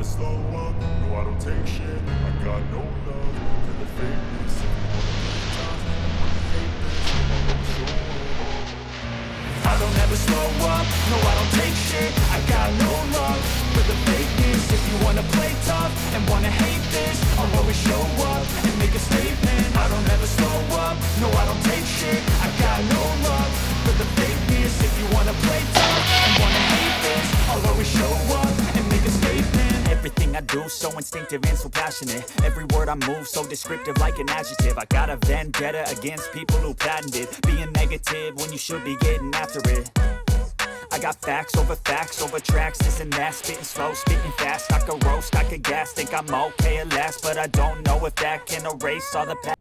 slow up, no I don't take shit. I got no love for the fakeness. I don't ever slow up, no I don't take shit. I got no love for the fakeness. If you wanna play tough and wanna hate this, I'll always show up and make a statement. I don't ever slow up, no I don't take shit. I got no love for the fakeness. If you wanna play tough and wanna hate this, I'll always show up and make a statement. Everything I do so instinctive and so passionate. Every word I move so descriptive like an adjective. I got a vendetta against people who patented being negative when you should be getting after it. I got facts over tracks, this and that. Spitting slow, spitting fast. I could roast, I could gas. Think I'm okay at last, but I don't know if that can erase all the past.